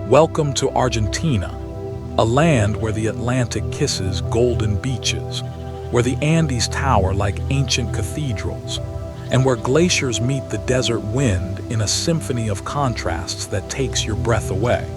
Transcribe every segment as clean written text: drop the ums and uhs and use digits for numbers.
Welcome to Argentina, a land where the Atlantic kisses golden beaches, where the Andes tower like ancient cathedrals, and where glaciers meet the desert wind in a symphony of contrasts that takes your breath away.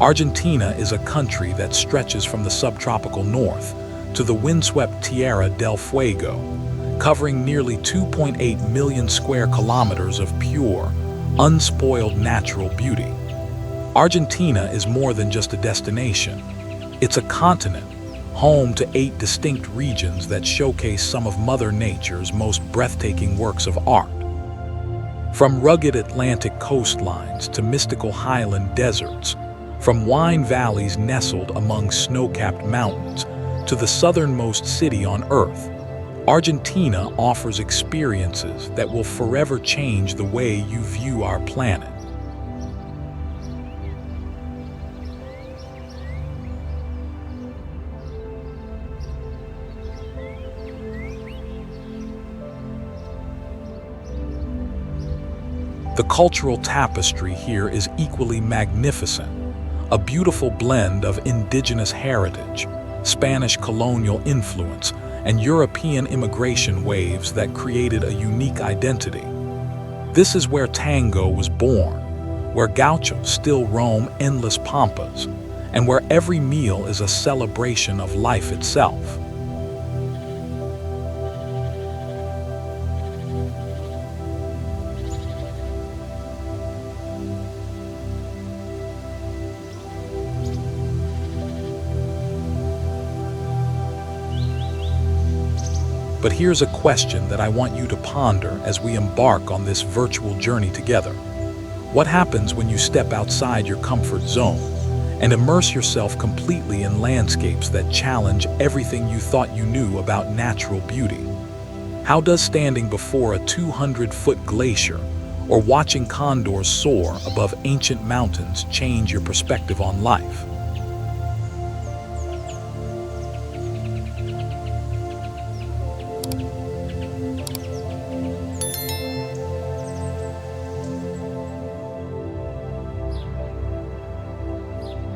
Argentina is a country that stretches from the subtropical north to the windswept Tierra del Fuego, covering nearly 2.8 million square kilometers of pure, unspoiled natural beauty. Argentina is more than just a destination. It's a continent, home to 8 distinct regions that showcase some of Mother Nature's most breathtaking works of art. From rugged Atlantic coastlines to mystical highland deserts, from wine valleys nestled among snow-capped mountains to the southernmost city on Earth, Argentina offers experiences that will forever change the way you view our planet. The cultural tapestry here is equally magnificent. A beautiful blend of indigenous heritage, Spanish colonial influence, and European immigration waves that created a unique identity. This is where tango was born, where gauchos still roam endless pampas, and where every meal is a celebration of life itself. But here's a question that I want you to ponder as we embark on this virtual journey together. What happens when you step outside your comfort zone and immerse yourself completely in landscapes that challenge everything you thought you knew about natural beauty? How does standing before a 200-foot glacier or watching condors soar above ancient mountains change your perspective on life?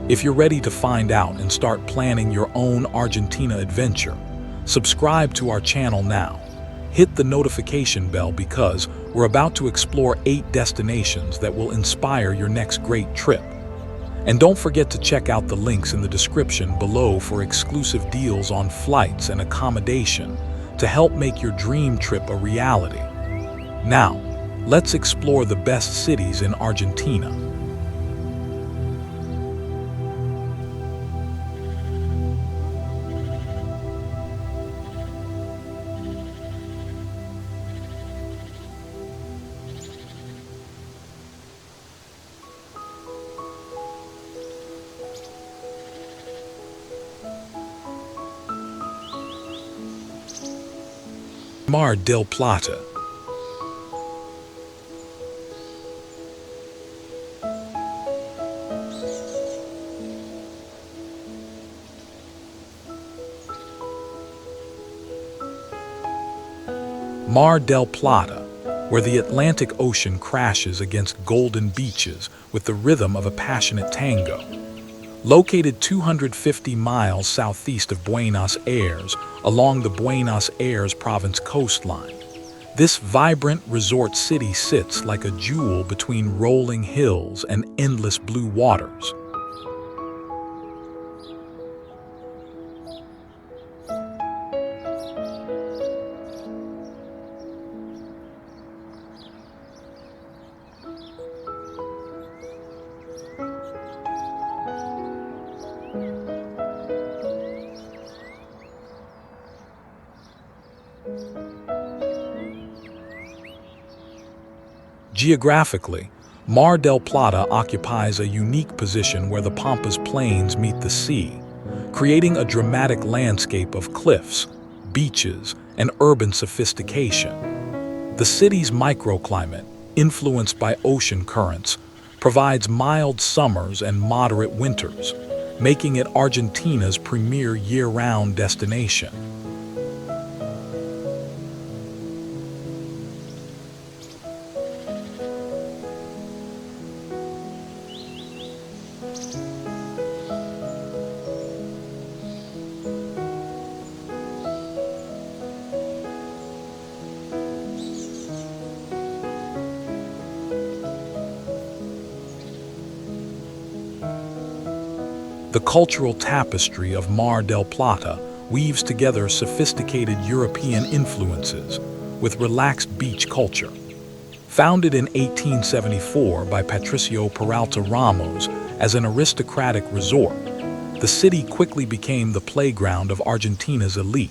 If you're ready to find out and start planning your own Argentina adventure, subscribe to our channel now. Hit the notification bell because we're about to explore 8 destinations that will inspire your next great trip. And don't forget to check out the links in the description below for exclusive deals on flights and accommodation to help make your dream trip a reality. Now, let's explore the best cities in Argentina. Mar del Plata. Mar del Plata, where the Atlantic Ocean crashes against golden beaches with the rhythm of a passionate tango. Located 250 miles southeast of Buenos Aires, along the Buenos Aires province coastline, this vibrant resort city sits like a jewel between rolling hills and endless blue waters. Geographically, Mar del Plata occupies a unique position where the Pampas Plains meet the sea, creating a dramatic landscape of cliffs, beaches, and urban sophistication. The city's microclimate, influenced by ocean currents, provides mild summers and moderate winters, making it Argentina's premier year-round destination. The cultural tapestry of Mar del Plata weaves together sophisticated European influences with relaxed beach culture. Founded in 1874 by Patricio Peralta Ramos as an aristocratic resort, the city quickly became the playground of Argentina's elite.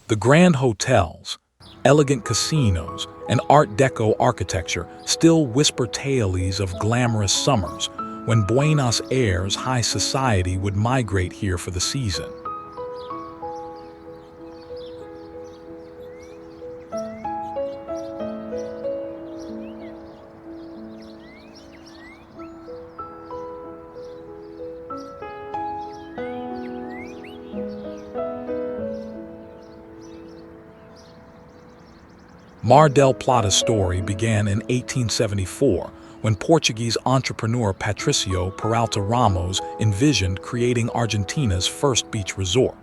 The grand hotels, elegant casinos, and Art Deco architecture still whisper tales of glamorous summers when Buenos Aires' high society would migrate here for the season. Mar del Plata's story began in 1874 when Portuguese entrepreneur Patricio Peralta Ramos envisioned creating Argentina's first beach resort.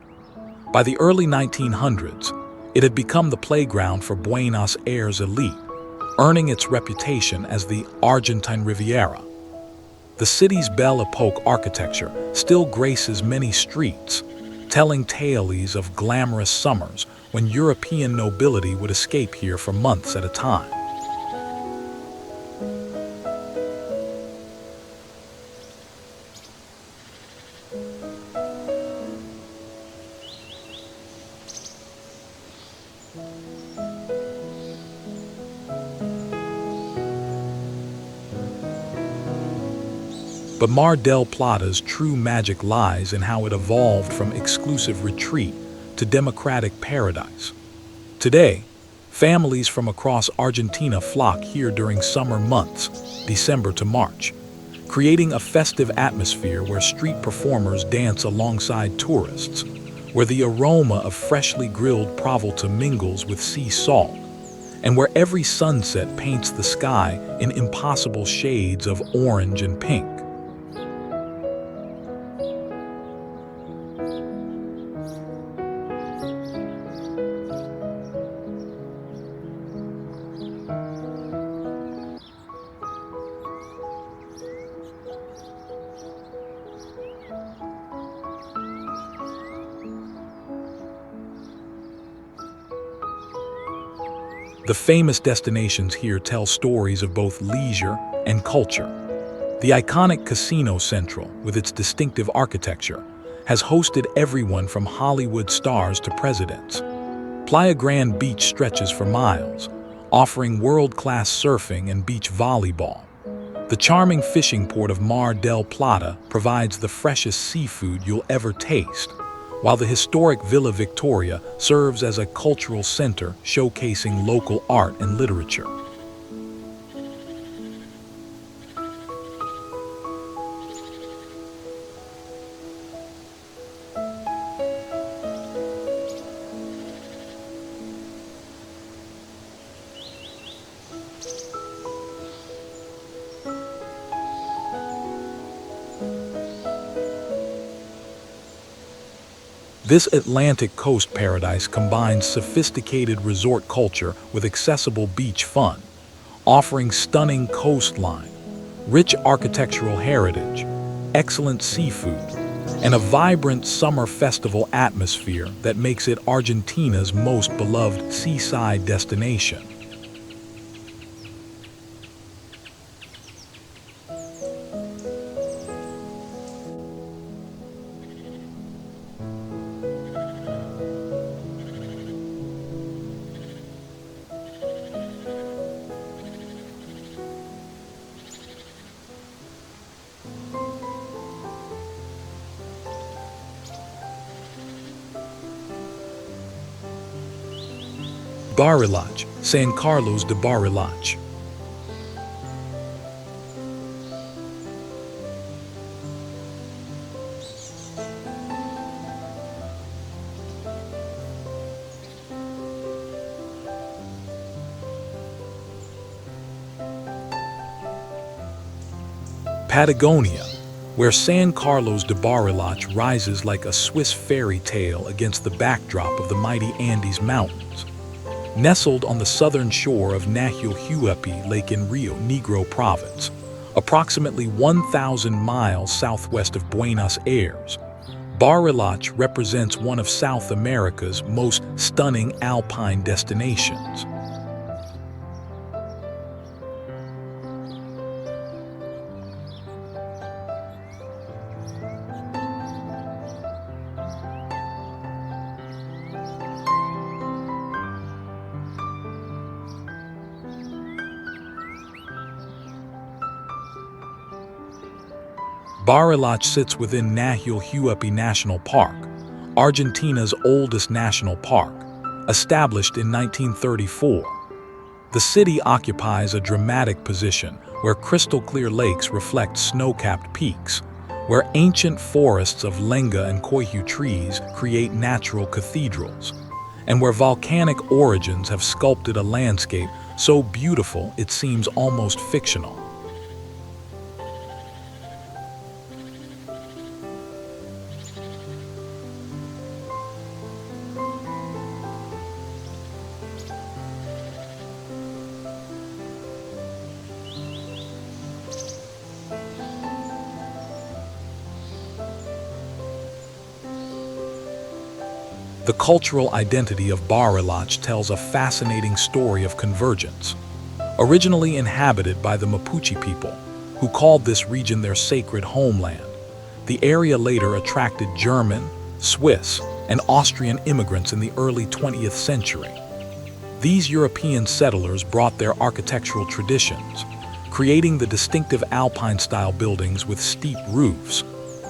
By the early 1900s, it had become the playground for Buenos Aires' elite, earning its reputation as the Argentine Riviera. The city's Belle Epoque architecture still graces many streets, telling tales of glamorous summers when European nobility would escape here for months at a time. But Mar del Plata's true magic lies in how it evolved from exclusive retreat to democratic paradise. Today, families from across Argentina flock here during summer months, December to March, creating a festive atmosphere where street performers dance alongside tourists, where the aroma of freshly grilled provolta mingles with sea salt, and where every sunset paints the sky in impossible shades of orange and pink. The famous destinations here tell stories of both leisure and culture. The iconic Casino Central, with its distinctive architecture, has hosted everyone from Hollywood stars to presidents. Playa Grande Beach stretches for miles, offering world-class surfing and beach volleyball. The charming fishing port of Mar del Plata provides the freshest seafood you'll ever taste, while the historic Villa Victoria serves as a cultural center showcasing local art and literature. This Atlantic coast paradise combines sophisticated resort culture with accessible beach fun, offering stunning coastline, rich architectural heritage, excellent seafood, and a vibrant summer festival atmosphere that makes it Argentina's most beloved seaside destination. Bariloche, San Carlos de Bariloche. Patagonia, where San Carlos de Bariloche rises like a Swiss fairy tale against the backdrop of the mighty Andes Mountains. Nestled on the southern shore of Ushuaia Lake in Rio Negro Province, approximately 1,000 miles southwest of Buenos Aires, Bariloche represents one of South America's most stunning alpine destinations. Bariloche sits within Ushuaia National Park, Argentina's oldest national park, established in 1934. The city occupies a dramatic position where crystal-clear lakes reflect snow-capped peaks, where ancient forests of lenga and coihu trees create natural cathedrals, and where volcanic origins have sculpted a landscape so beautiful it seems almost fictional. The cultural identity of Bariloche tells a fascinating story of convergence. Originally inhabited by the Mapuche people, who called this region their sacred homeland, the area later attracted German, Swiss, and Austrian immigrants in the early 20th century. These European settlers brought their architectural traditions, creating the distinctive alpine-style buildings with steep roofs,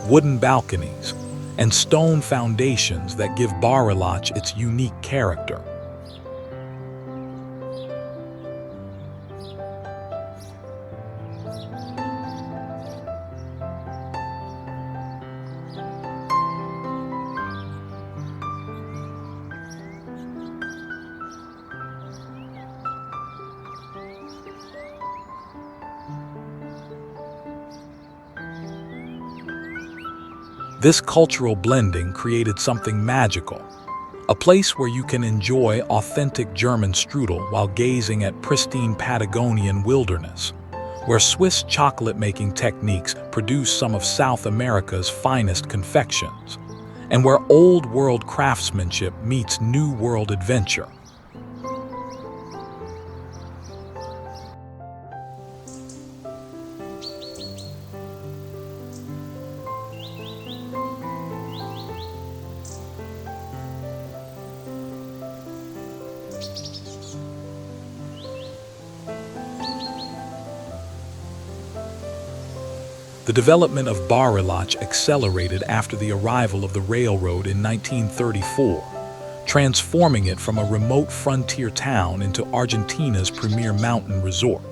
wooden balconies, and stone foundations that give Bariloche its unique character. This cultural blending created something magical, a place where you can enjoy authentic German strudel while gazing at pristine Patagonian wilderness, where Swiss chocolate-making techniques produce some of South America's finest confections, and where old-world craftsmanship meets new-world adventure. The development of Bariloche accelerated after the arrival of the railroad in 1934, transforming it from a remote frontier town into Argentina's premier mountain resort.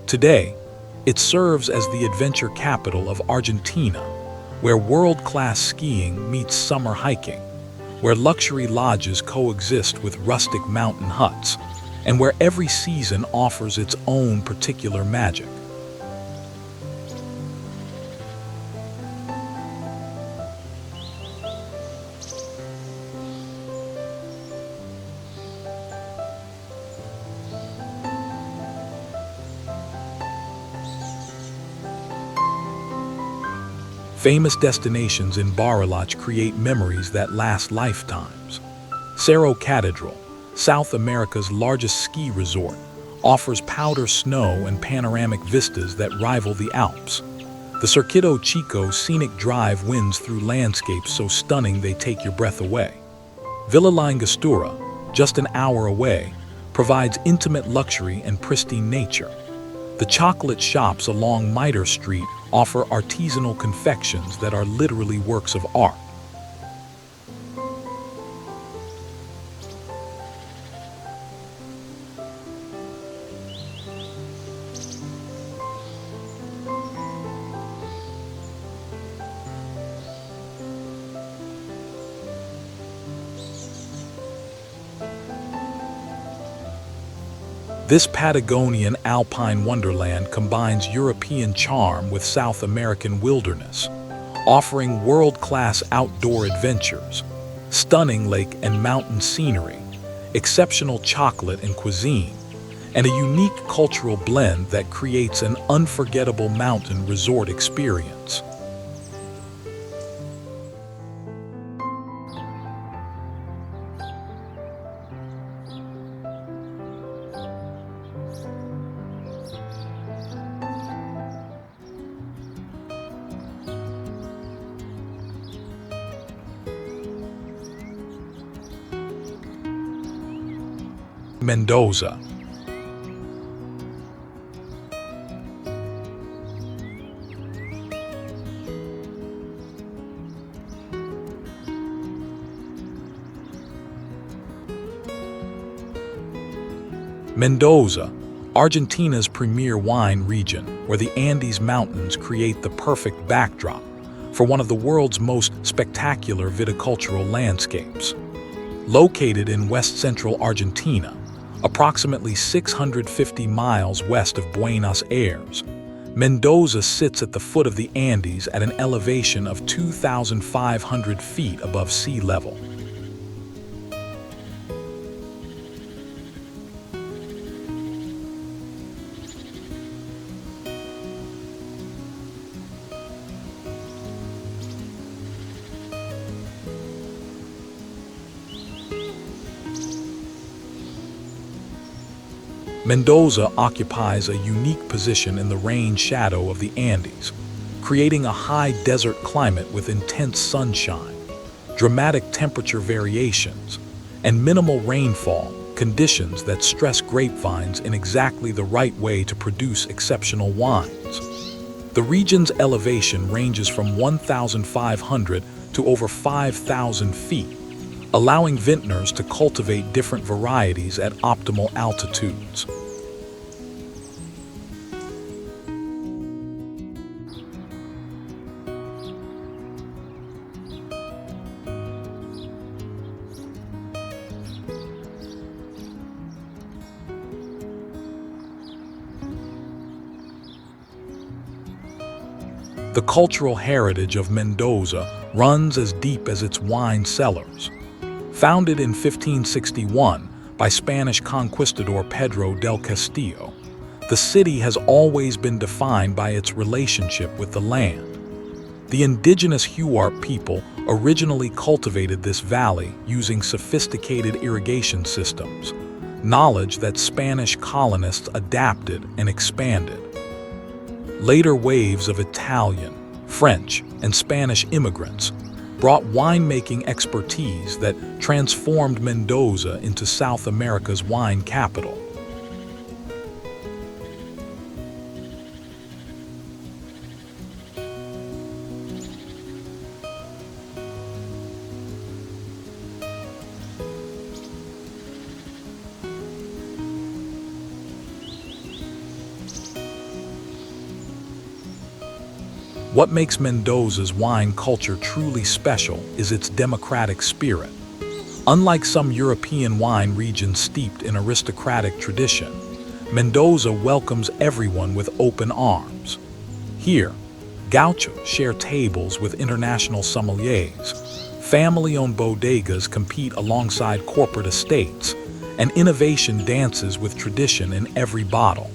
Today, it serves as the adventure capital of Argentina, where world-class skiing meets summer hiking, where luxury lodges coexist with rustic mountain huts, and where every season offers its own particular magic. Famous destinations in Bariloche create memories that last lifetimes. Cerro Catedral, South America's largest ski resort, offers powder snow and panoramic vistas that rival the Alps. The Circuito Chico scenic drive winds through landscapes so stunning they take your breath away. Villa Langostura, just an hour away, provides intimate luxury and pristine nature. The chocolate shops along Mitre Street offer artisanal confections that are literally works of art. This Patagonian alpine wonderland combines European charm with South American wilderness, offering world-class outdoor adventures, stunning lake and mountain scenery, exceptional chocolate and cuisine, and a unique cultural blend that creates an unforgettable mountain resort experience. Mendoza. Mendoza, Argentina's premier wine region, where the Andes Mountains create the perfect backdrop for one of the world's most spectacular viticultural landscapes. Located in west-central Argentina, approximately 650 miles west of Buenos Aires, Mendoza sits at the foot of the Andes at an elevation of 2,500 feet above sea level. Mendoza occupies a unique position in the rain shadow of the Andes, creating a high desert climate with intense sunshine, dramatic temperature variations, and minimal rainfall, conditions that stress grapevines in exactly the right way to produce exceptional wines. The region's elevation ranges from 1,500 to over 5,000 feet, allowing vintners to cultivate different varieties at optimal altitudes. The cultural heritage of Mendoza runs as deep as its wine cellars. Founded in 1561 by Spanish conquistador Pedro del Castillo, the city has always been defined by its relationship with the land. The indigenous Huarp people originally cultivated this valley using sophisticated irrigation systems, knowledge that Spanish colonists adapted and expanded. Later waves of Italian, French, and Spanish immigrants brought winemaking expertise that transformed Mendoza into South America's wine capital. What makes Mendoza's wine culture truly special is its democratic spirit. Unlike some European wine regions steeped in aristocratic tradition, Mendoza welcomes everyone with open arms. Here, gauchos share tables with international sommeliers, family-owned bodegas compete alongside corporate estates, and innovation dances with tradition in every bottle.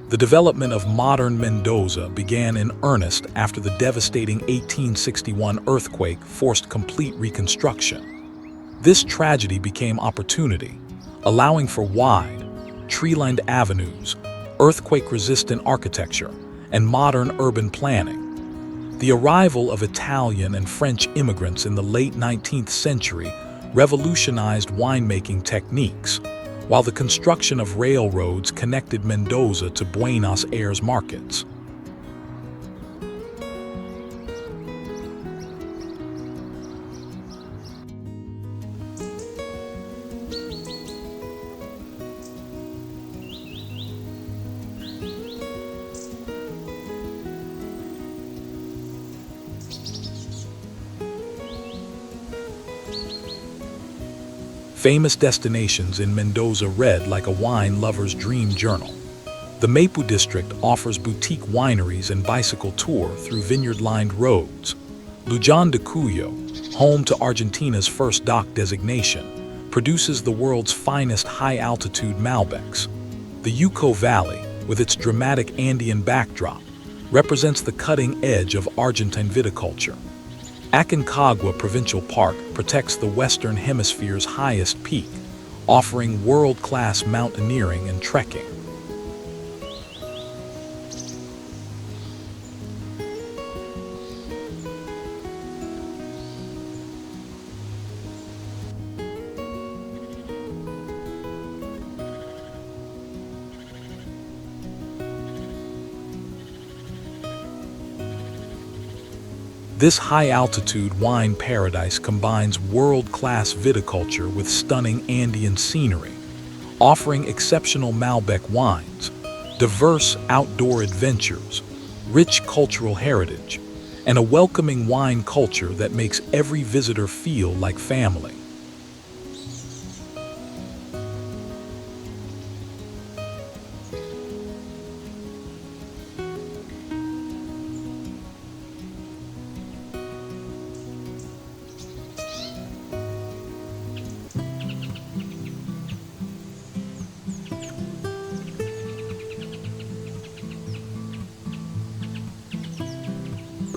The development of modern Mendoza began in earnest after the devastating 1861 earthquake forced complete reconstruction. This tragedy became opportunity, allowing for wide, tree-lined avenues, earthquake-resistant architecture, and modern urban planning. The arrival of Italian and French immigrants in the late 19th century revolutionized winemaking techniques, while the construction of railroads connected Mendoza to Buenos Aires markets. Famous destinations in Mendoza read like a wine lover's dream journal. The Mapu district offers boutique wineries and bicycle tour through vineyard-lined roads. Luján de Cuyo, home to Argentina's first DOC designation, produces the world's finest high-altitude Malbecs. The Uco Valley, with its dramatic Andean backdrop, represents the cutting edge of Argentine viticulture. Aconcagua Provincial Park protects the Western Hemisphere's highest peak, offering world-class mountaineering and trekking. This high-altitude wine paradise combines world-class viticulture with stunning Andean scenery, offering exceptional Malbec wines, diverse outdoor adventures, rich cultural heritage, and a welcoming wine culture that makes every visitor feel like family.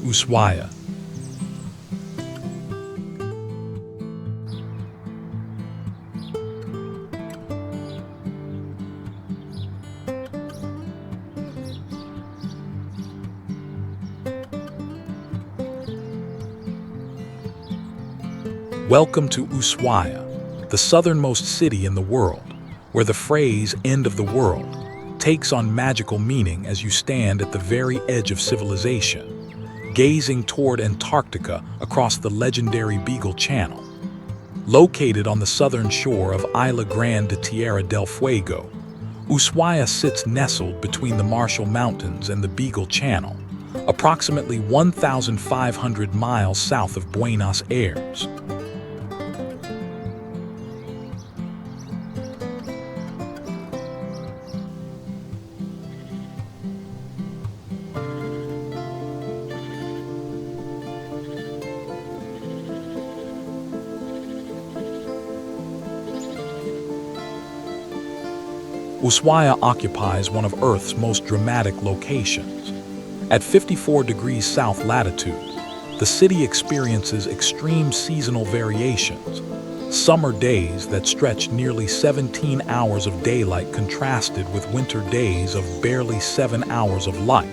Ushuaia. Welcome to Ushuaia, the southernmost city in the world, where the phrase "end of the world" takes on magical meaning as you stand at the very edge of civilization, gazing toward Antarctica across the legendary Beagle Channel. Located on the southern shore of Isla Grande de Tierra del Fuego, Ushuaia sits nestled between the Marshall Mountains and the Beagle Channel, approximately 1,500 miles south of Buenos Aires. Ushuaia occupies one of Earth's most dramatic locations. At 54 degrees south latitude, the city experiences extreme seasonal variations. Summer days that stretch nearly 17 hours of daylight contrasted with winter days of barely 7 hours of light.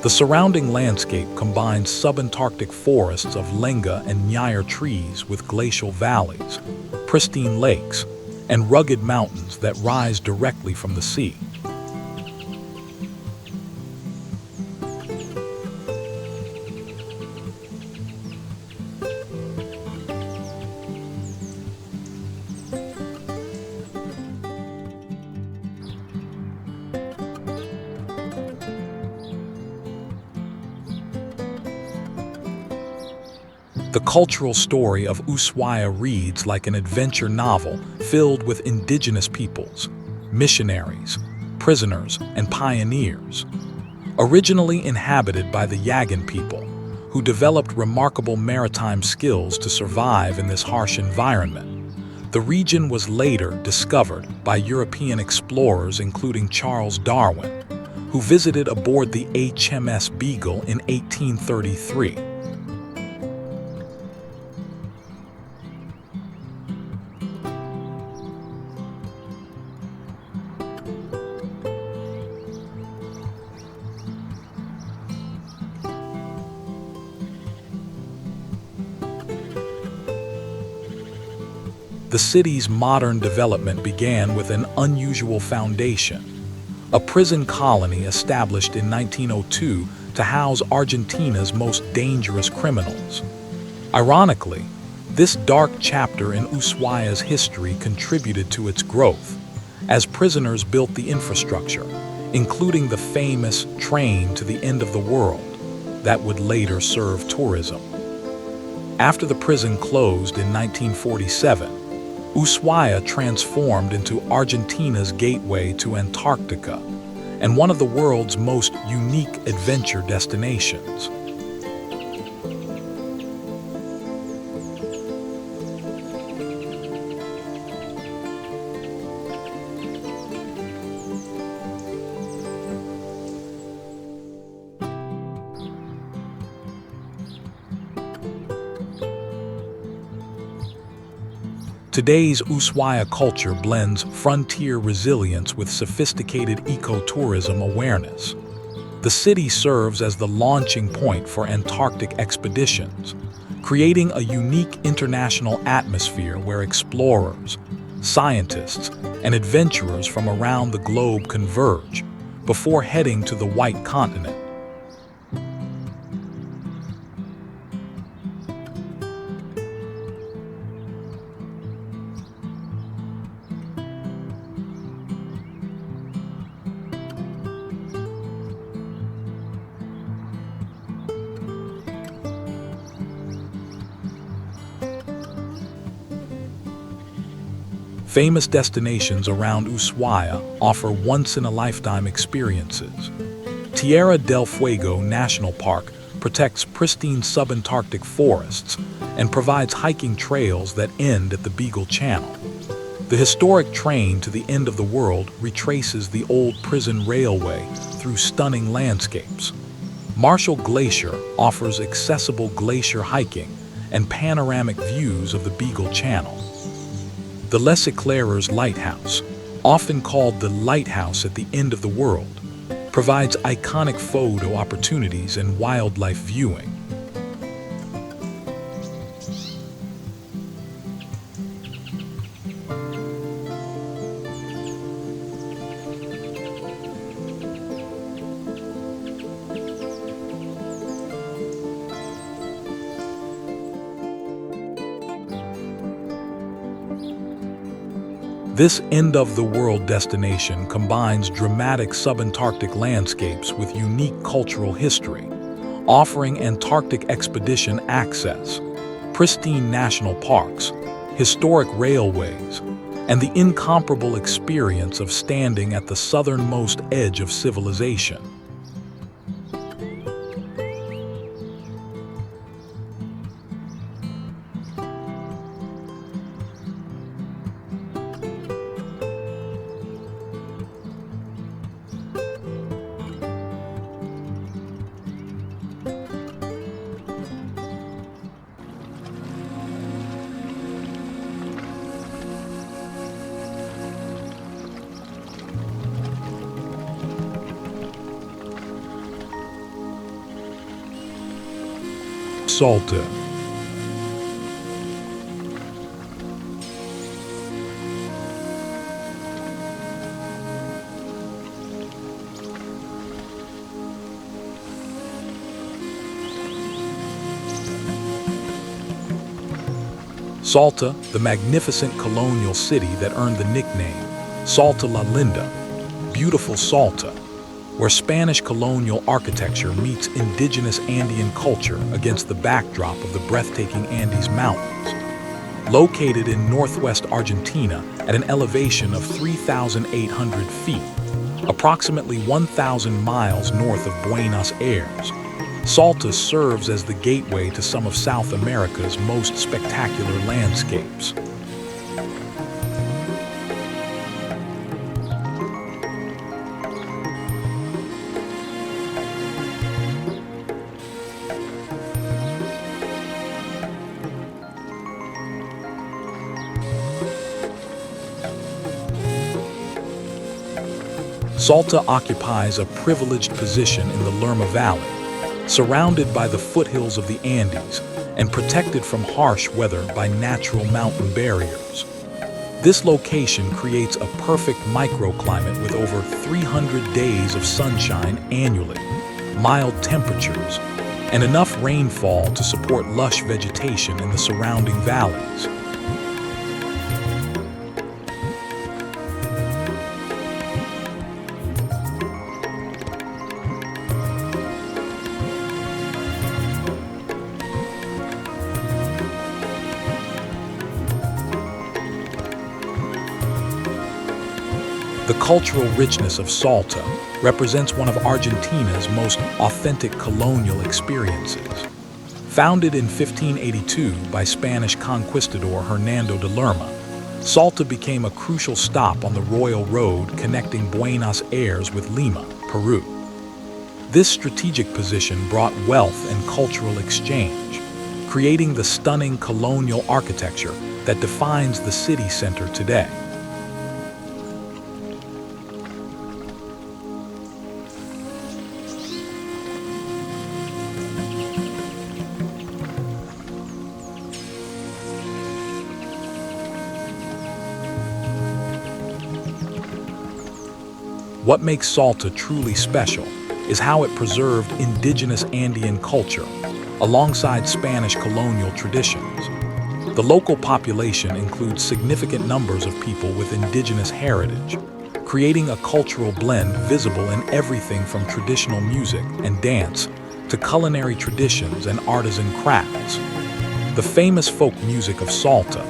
The surrounding landscape combines subantarctic forests of lenga and nyire trees with glacial valleys, pristine lakes, and rugged mountains that rise directly from the sea. The cultural story of Ushuaia reads like an adventure novel filled with indigenous peoples, missionaries, prisoners, and pioneers. Originally inhabited by the Yagan people, who developed remarkable maritime skills to survive in this harsh environment, the region was later discovered by European explorers including Charles Darwin, who visited aboard the HMS Beagle in 1833. The city's modern development began with an unusual foundation, a prison colony established in 1902 to house Argentina's most dangerous criminals. Ironically, this dark chapter in Ushuaia's history contributed to its growth, as prisoners built the infrastructure, including the famous train to the end of the world that would later serve tourism. After the prison closed in 1947, Ushuaia transformed into Argentina's gateway to Antarctica and one of the world's most unique adventure destinations. Today's Ushuaia culture blends frontier resilience with sophisticated ecotourism awareness. The city serves as the launching point for Antarctic expeditions, creating a unique international atmosphere where explorers, scientists, and adventurers from around the globe converge before heading to the White Continent. Famous destinations around Ushuaia offer once-in-a-lifetime experiences. Tierra del Fuego National Park protects pristine subantarctic forests and provides hiking trails that end at the Beagle Channel. The historic train to the end of the world retraces the old prison railway through stunning landscapes. Marshall Glacier offers accessible glacier hiking and panoramic views of the Beagle Channel. The Les Eclaireurs Lighthouse, often called the lighthouse at the end of the world, provides iconic photo opportunities and wildlife viewing. This end-of-the-world destination combines dramatic subantarctic landscapes with unique cultural history, offering Antarctic expedition access, pristine national parks, historic railways, and the incomparable experience of standing at the southernmost edge of civilization. Salta. Salta, the magnificent colonial city that earned the nickname Salta La Linda, beautiful Salta, where Spanish colonial architecture meets indigenous Andean culture against the backdrop of the breathtaking Andes Mountains. Located in northwest Argentina at an elevation of 3,800 feet, approximately 1,000 miles north of Buenos Aires, Salta serves as the gateway to some of South America's most spectacular landscapes. Salta occupies a privileged position in the Lerma Valley, surrounded by the foothills of the Andes and protected from harsh weather by natural mountain barriers. This location creates a perfect microclimate with over 300 days of sunshine annually, mild temperatures, and enough rainfall to support lush vegetation in the surrounding valleys. The cultural richness of Salta represents one of Argentina's most authentic colonial experiences. Founded in 1582 by Spanish conquistador Hernando de Lerma, Salta became a crucial stop on the Royal Road connecting Buenos Aires with Lima, Peru. This strategic position brought wealth and cultural exchange, creating the stunning colonial architecture that defines the city center today. What makes Salta truly special is how it preserved indigenous Andean culture alongside Spanish colonial traditions. The local population includes significant numbers of people with indigenous heritage, creating a cultural blend visible in everything from traditional music and dance to culinary traditions and artisan crafts. The famous folk music of Salta,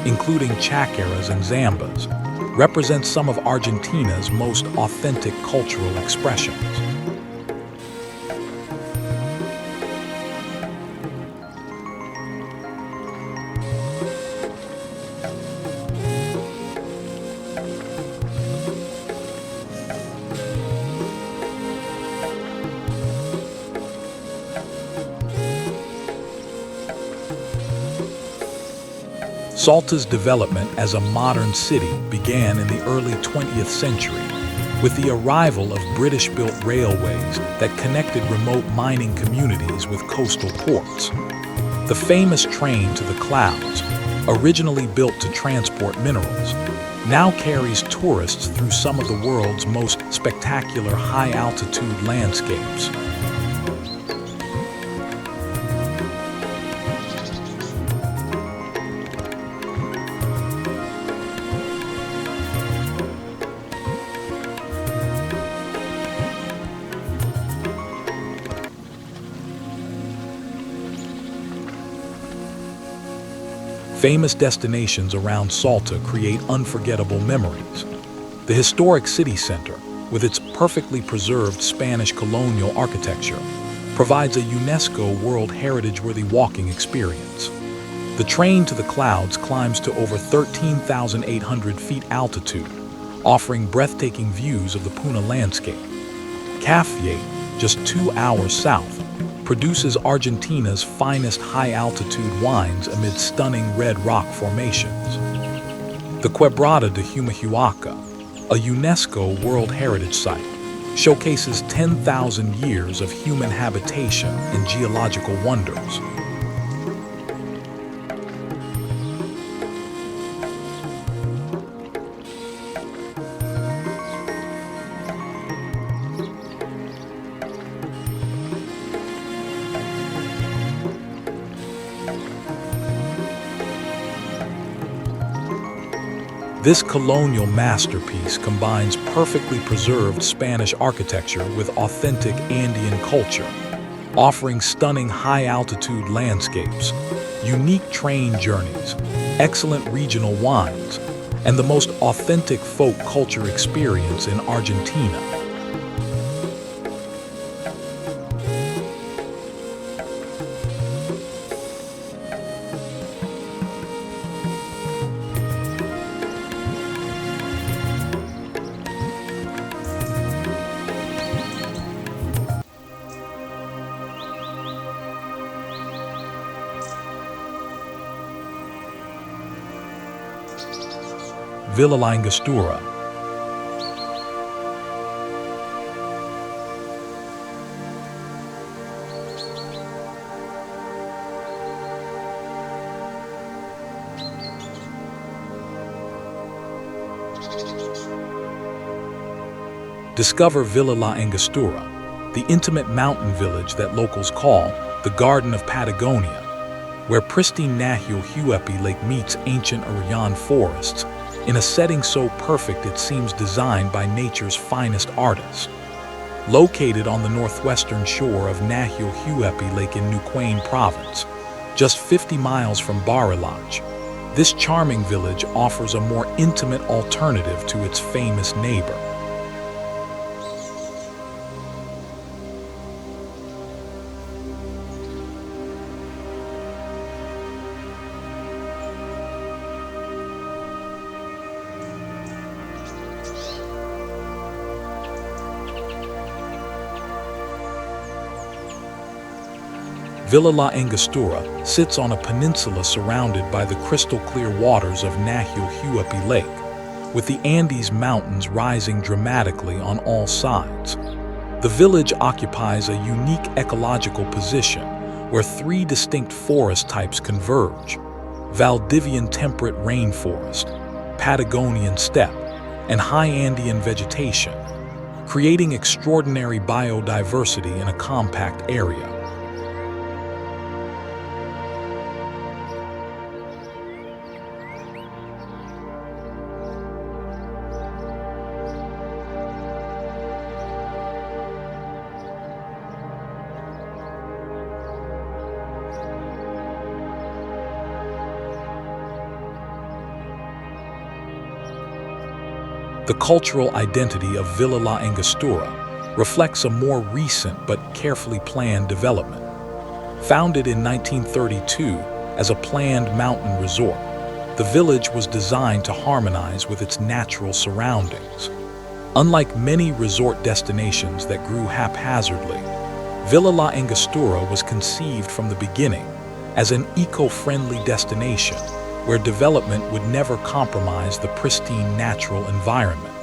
including chacaras and zambas, represents some of Argentina's most authentic cultural expressions. Salta's development as a modern city began in the early 20th century with the arrival of British-built railways that connected remote mining communities with coastal ports. The famous train to the clouds, originally built to transport minerals, now carries tourists through some of the world's most spectacular high-altitude landscapes. Famous destinations around Salta create unforgettable memories. The historic city center, with its perfectly preserved Spanish colonial architecture, provides a UNESCO World Heritage-worthy walking experience. The train to the clouds climbs to over 13,800 feet altitude, offering breathtaking views of the Puna landscape. Caffin, just 2 hours south, produces Argentina's finest high-altitude wines amid stunning red rock formations. The Quebrada de Usuaya, a UNESCO World Heritage Site, showcases 10,000 years of human habitation and geological wonders. This colonial masterpiece combines perfectly preserved Spanish architecture with authentic Andean culture, offering stunning high-altitude landscapes, unique train journeys, excellent regional wines, and the most authentic folk culture experience in Argentina. Villa La Angostura. Discover Villa La Angostura, the intimate mountain village that locals call the Garden of Patagonia, where pristine Nahuel Lake meets ancient Arayan forests in a setting so perfect it seems designed by nature's finest artists. Located on the northwestern shore of Nahuel Lake in Neuquén Province, just 50 miles from Bariloche, This charming village offers a more intimate alternative to its famous neighbor. Villa La Angostura sits on a peninsula surrounded by the crystal-clear waters of Nahuel Lake, with the Andes Mountains rising dramatically on all sides. The village occupies a unique ecological position where three distinct forest types converge: Valdivian temperate rainforest, Patagonian steppe, and high Andean vegetation, creating extraordinary biodiversity in a compact area. The cultural identity of Villa La Angostura reflects a more recent but carefully planned development. Founded in 1932 as a planned mountain resort, the village was designed to harmonize with its natural surroundings. Unlike many resort destinations that grew haphazardly, Villa La Angostura was conceived from the beginning as an eco-friendly destination where development would never compromise the pristine natural environment.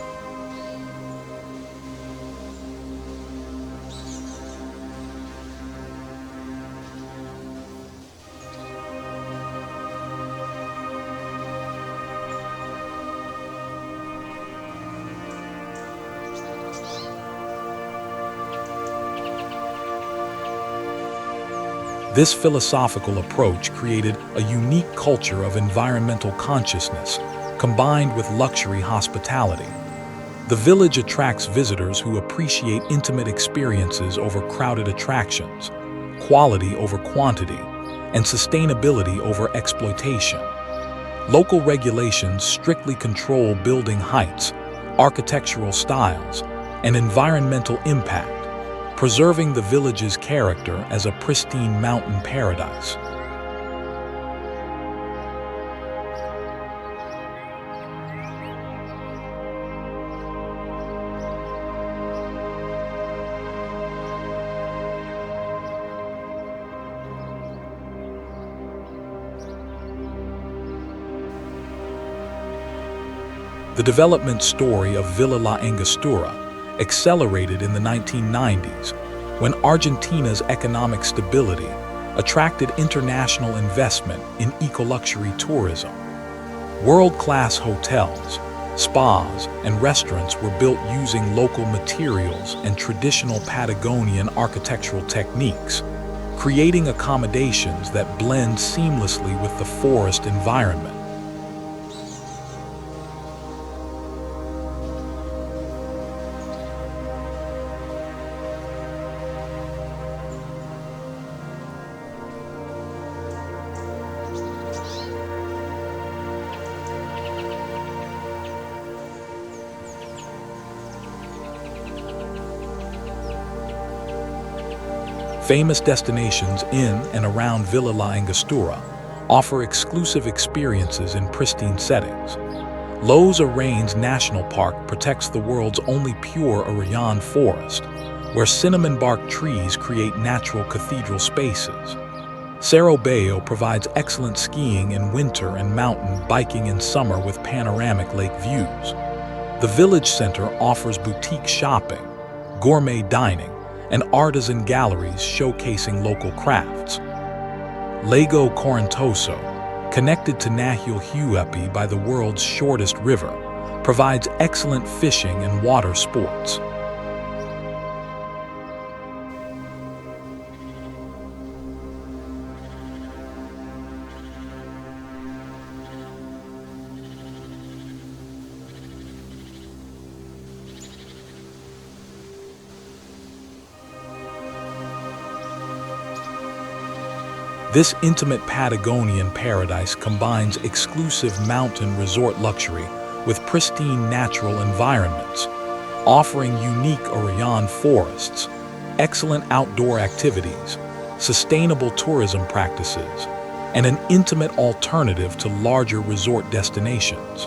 This philosophical approach created a unique culture of environmental consciousness, combined with luxury hospitality. The village attracts visitors who appreciate intimate experiences over crowded attractions, quality over quantity, and sustainability over exploitation. Local regulations strictly control building heights, architectural styles, and environmental impact, preserving the village's character as a pristine mountain paradise. The development story of Villa La Angostura accelerated in the 1990s when Argentina's economic stability attracted international investment in eco-luxury tourism. World-class hotels, spas, and restaurants were built using local materials and traditional Patagonian architectural techniques, creating accommodations that blend seamlessly with the forest environment. Famous destinations in and around Villa La Angostura offer exclusive experiences in pristine settings. Los Arranes National Park protects the world's only pure Araucan forest, where cinnamon bark trees create natural cathedral spaces. Cerro Bayo provides excellent skiing in winter and mountain biking in summer with panoramic lake views. The village center offers boutique shopping, gourmet dining, and artisan galleries showcasing local crafts. Lago Corontoso, connected to Nahuel by the world's shortest river, provides excellent fishing and water sports. This intimate Patagonian paradise combines exclusive mountain resort luxury with pristine natural environments, offering unique Arayan forests, excellent outdoor activities, sustainable tourism practices, and an intimate alternative to larger resort destinations.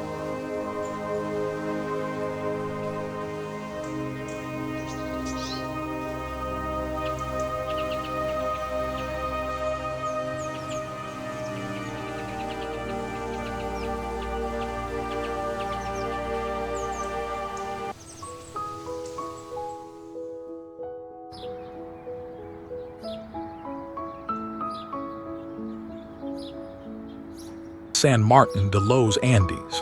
San Martin de los Andes.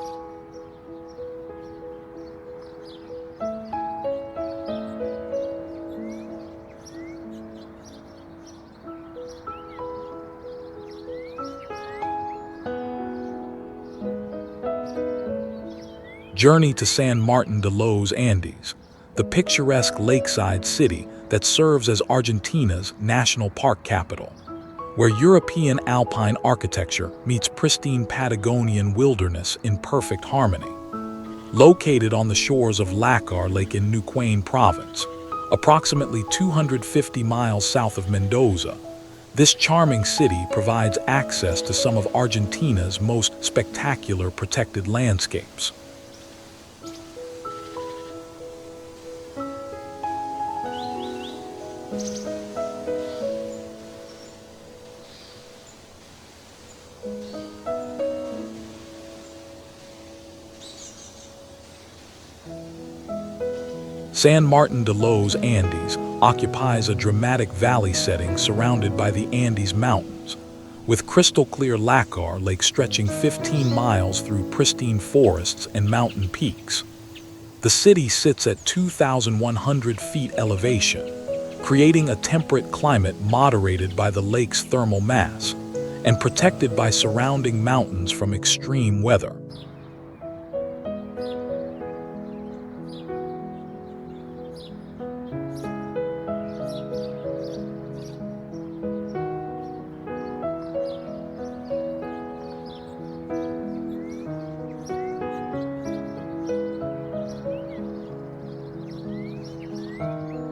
Journey to San Martin de los Andes, the picturesque lakeside city that serves as Argentina's national park capital, where European alpine architecture meets pristine Patagonian wilderness in perfect harmony. Located on the shores of Lácar Lake in Neuquén Province, approximately 250 miles south of Mendoza, this charming city provides access to some of Argentina's most spectacular protected landscapes. San Martin de los Andes occupies a dramatic valley setting surrounded by the Andes Mountains, with crystal-clear Lácar Lake stretching 15 miles through pristine forests and mountain peaks. The city sits at 2,100 feet elevation, creating a temperate climate moderated by the lake's thermal mass and protected by surrounding mountains from extreme weather.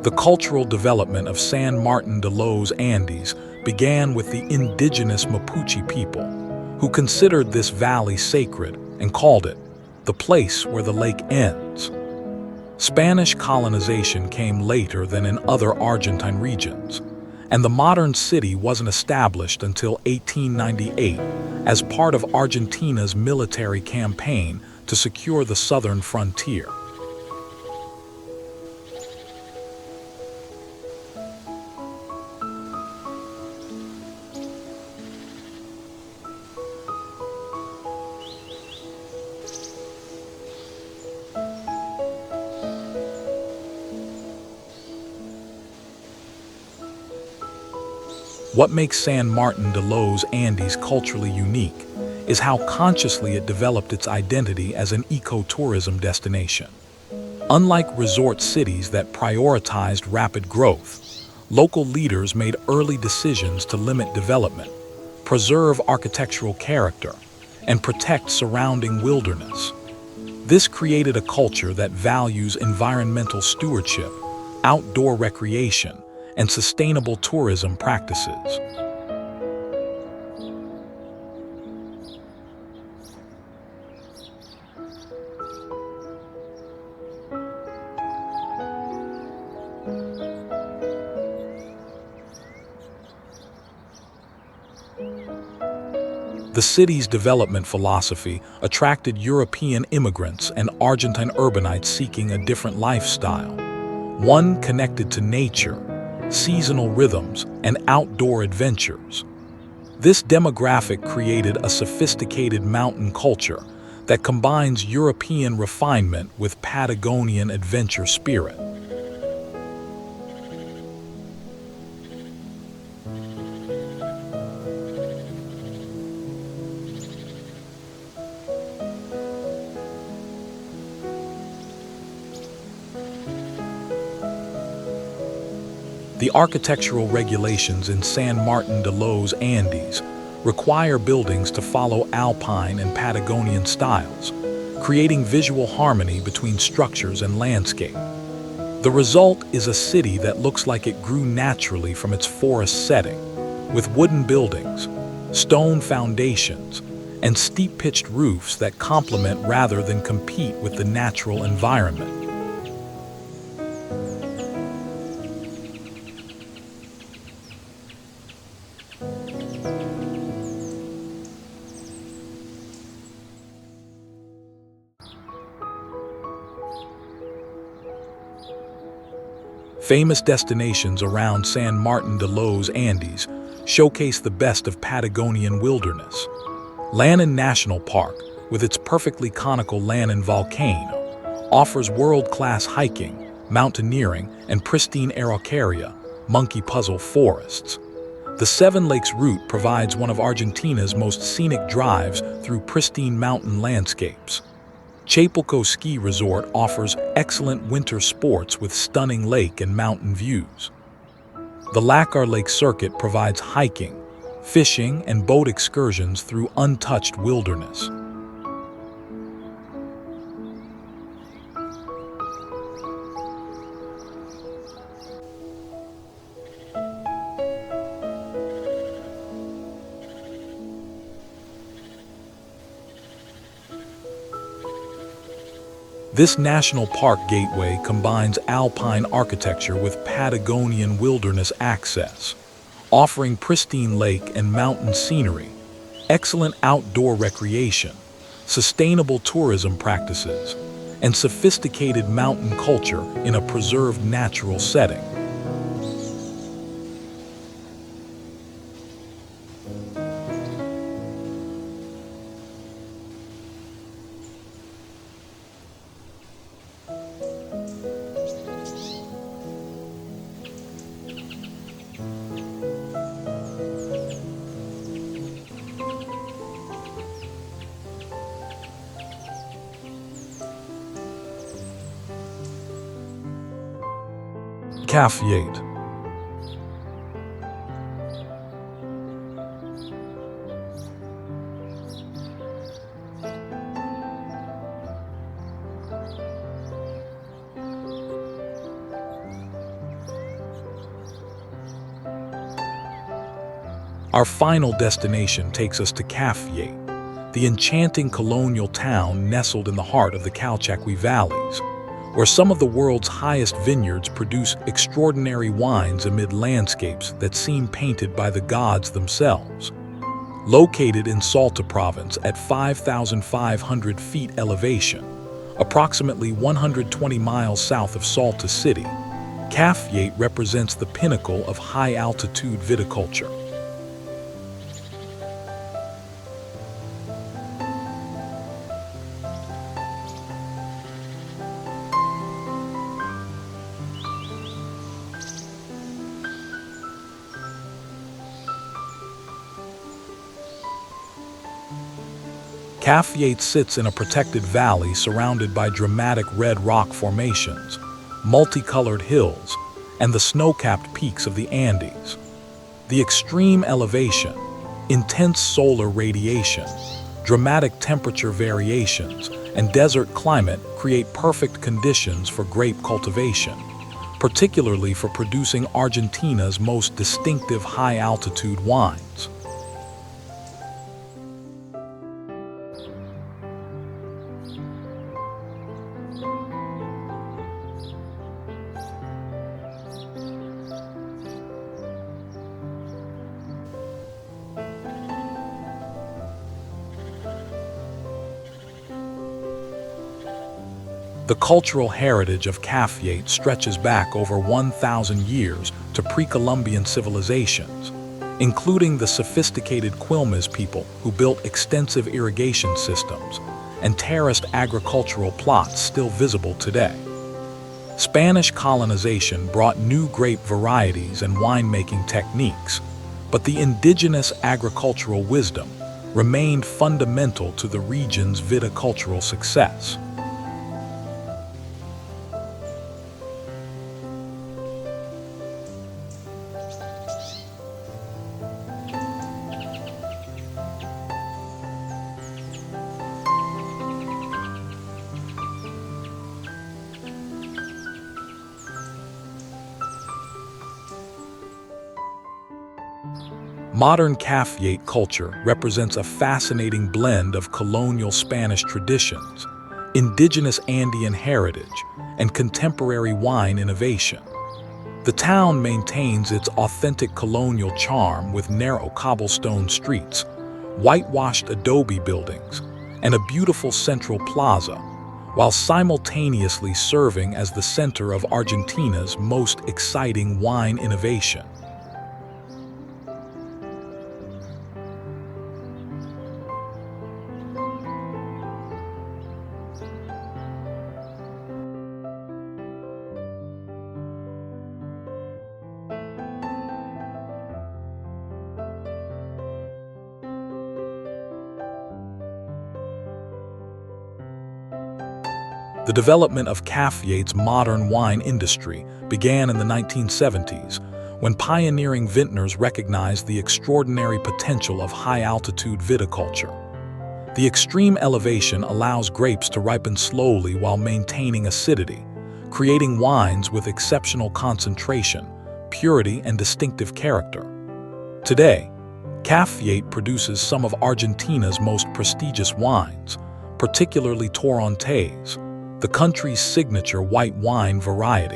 The cultural development of San Martin de los Andes began with the indigenous Mapuche people, who considered this valley sacred and called it the place where the lake ends. Spanish colonization came later than in other Argentine regions, and the modern city wasn't established until 1898 as part of Argentina's military campaign to secure the southern frontier. What makes San Martin de los Andes culturally unique is how consciously it developed its identity as an ecotourism destination. Unlike resort cities that prioritized rapid growth, local leaders made early decisions to limit development, preserve architectural character, and protect surrounding wilderness. This created a culture that values environmental stewardship, outdoor recreation, and sustainable tourism practices. The city's development philosophy attracted European immigrants and Argentine urbanites seeking a different lifestyle, one connected to nature, seasonal rhythms, and outdoor adventures. This demographic created a sophisticated mountain culture that combines European refinement with Patagonian adventure spirit. The architectural regulations in San Martin de los Andes require buildings to follow alpine and Patagonian styles, creating visual harmony between structures and landscape. The result is a city that looks like it grew naturally from its forest setting, with wooden buildings, stone foundations, and steep-pitched roofs that complement rather than compete with the natural environment. Famous destinations around San Martin de los Andes showcase the best of Patagonian wilderness. Lannan National Park, with its perfectly conical Lannan volcano, offers world-class hiking, mountaineering, and pristine Araucaria, monkey puzzle forests. The Seven Lakes route provides one of Argentina's most scenic drives through pristine mountain landscapes. Chapulco Ski Resort offers excellent winter sports with stunning lake and mountain views. The Lacar Lake Circuit provides hiking, fishing, and boat excursions through untouched wilderness. This national park gateway combines alpine architecture with Patagonian wilderness access, offering pristine lake and mountain scenery, excellent outdoor recreation, sustainable tourism practices, and sophisticated mountain culture in a preserved natural setting. Caffin. Our final destination takes us to Caffin, the enchanting colonial town nestled in the heart of the Calchaquí Valleys, where some of the world's highest vineyards produce extraordinary wines amid landscapes that seem painted by the gods themselves. Located in Salta province at 5,500 feet elevation, approximately 120 miles south of Salta City, Caffin represents the pinnacle of high-altitude viticulture. Caffin sits in a protected valley surrounded by dramatic red rock formations, multicolored hills, and the snow-capped peaks of the Andes. The extreme elevation, intense solar radiation, dramatic temperature variations, and desert climate create perfect conditions for grape cultivation, particularly for producing Argentina's most distinctive high-altitude wines. The cultural heritage of Caffin stretches back over 1,000 years to pre-Columbian civilizations, including the sophisticated Quilmes people who built extensive irrigation systems and terraced agricultural plots still visible today. Spanish colonization brought new grape varieties and winemaking techniques, but the indigenous agricultural wisdom remained fundamental to the region's viticultural success. Modern cafetiere culture represents a fascinating blend of colonial Spanish traditions, indigenous Andean heritage, and contemporary wine innovation. The town maintains its authentic colonial charm with narrow cobblestone streets, whitewashed adobe buildings, and a beautiful central plaza, while simultaneously serving as the center of Argentina's most exciting wine innovation. The development of cafetiere's modern wine industry began in the 1970s, when pioneering vintners recognized the extraordinary potential of high-altitude viticulture. The extreme elevation allows grapes to ripen slowly while maintaining acidity, creating wines with exceptional concentration, purity, and distinctive character. Today, Cafetiere produces some of Argentina's most prestigious wines, particularly Torrontés, the country's signature white wine variety.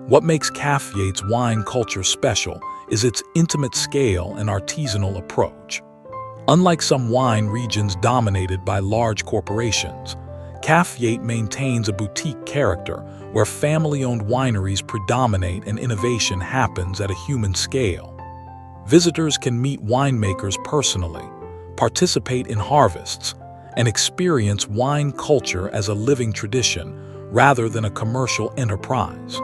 What makes Cafetiere's wine culture special is its intimate scale and artisanal approach. Unlike some wine regions dominated by large corporations, Cafetiere maintains a boutique character where family-owned wineries predominate and innovation happens at a human scale. Visitors can meet winemakers personally, participate in harvests, and experience wine culture as a living tradition rather than a commercial enterprise.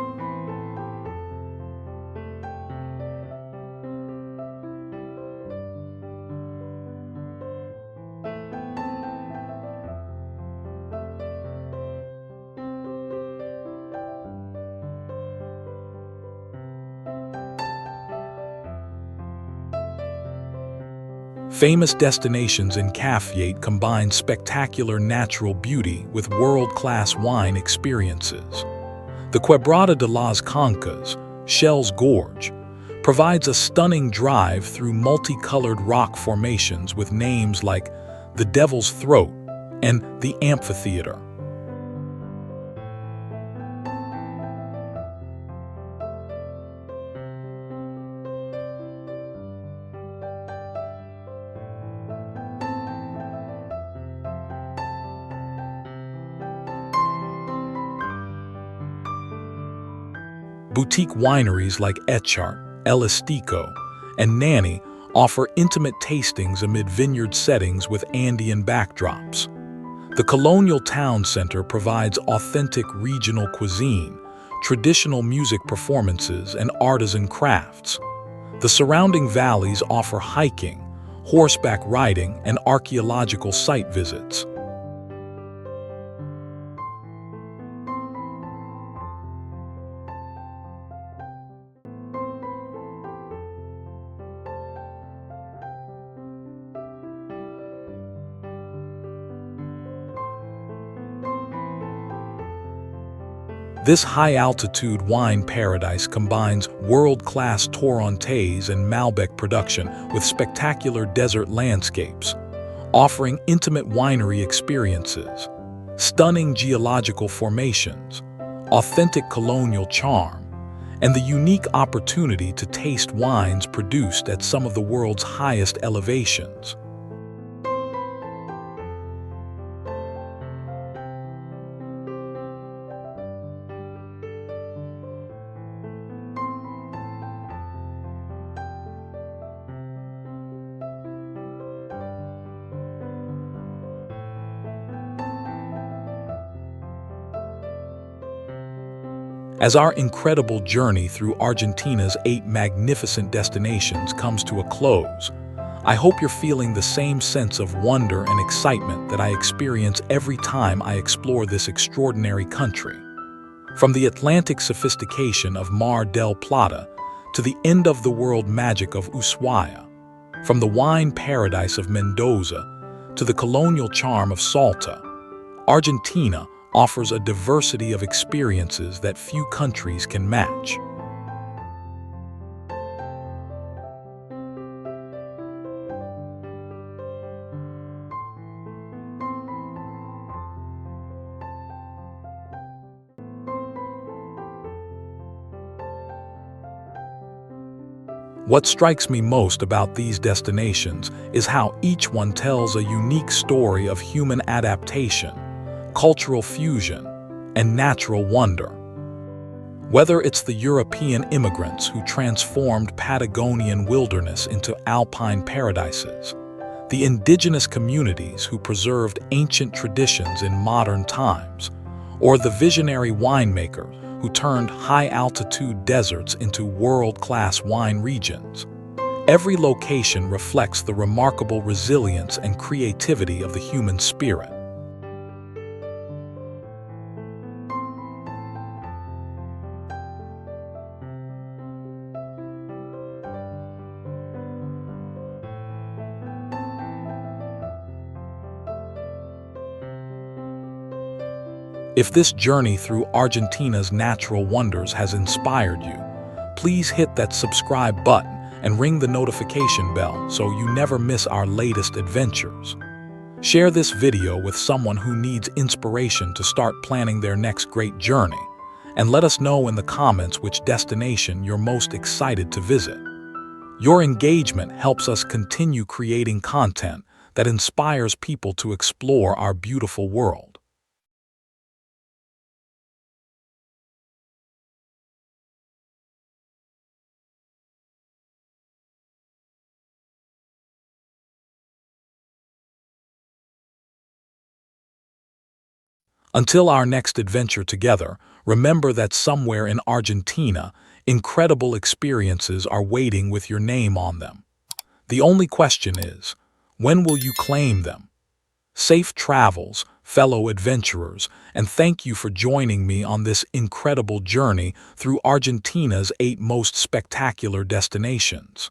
Famous destinations in Cafetiere combine spectacular natural beauty with world-class wine experiences. The Quebrada de las Conchas, Shell's Gorge, provides a stunning drive through multicolored rock formations with names like the Devil's Throat and the Amphitheater. Boutique wineries like Echart, El Estico, and Nanny offer intimate tastings amid vineyard settings with Andean backdrops. The colonial town center provides authentic regional cuisine, traditional music performances, and artisan crafts. The surrounding valleys offer hiking, horseback riding, and archaeological site visits. This high-altitude wine paradise combines world-class Torrontés and Malbec production with spectacular desert landscapes, offering intimate winery experiences, stunning geological formations, authentic colonial charm, and the unique opportunity to taste wines produced at some of the world's highest elevations. As our incredible journey through Argentina's 8 magnificent destinations comes to a close, I hope you're feeling the same sense of wonder and excitement that I experience every time I explore this extraordinary country. From the Atlantic sophistication of Mar del Plata to the end-of-the-world magic of Ushuaia, from the wine paradise of Mendoza to the colonial charm of Salta, Argentina offers a diversity of experiences that few countries can match. What strikes me most about these destinations is how each one tells a unique story of human adaptation, cultural fusion, and natural wonder. Whether it's the European immigrants who transformed Patagonian wilderness into alpine paradises, the indigenous communities who preserved ancient traditions in modern times, or the visionary winemakers who turned high-altitude deserts into world-class wine regions, every location reflects the remarkable resilience and creativity of the human spirit. If this journey through Argentina's natural wonders has inspired you, please hit that subscribe button and ring the notification bell so you never miss our latest adventures. Share this video with someone who needs inspiration to start planning their next great journey, and let us know in the comments which destination you're most excited to visit. Your engagement helps us continue creating content that inspires people to explore our beautiful world. Until our next adventure together, remember that somewhere in Argentina, incredible experiences are waiting with your name on them. The only question is, when will you claim them? Safe travels, fellow adventurers, and thank you for joining me on this incredible journey through Argentina's 8 most spectacular destinations.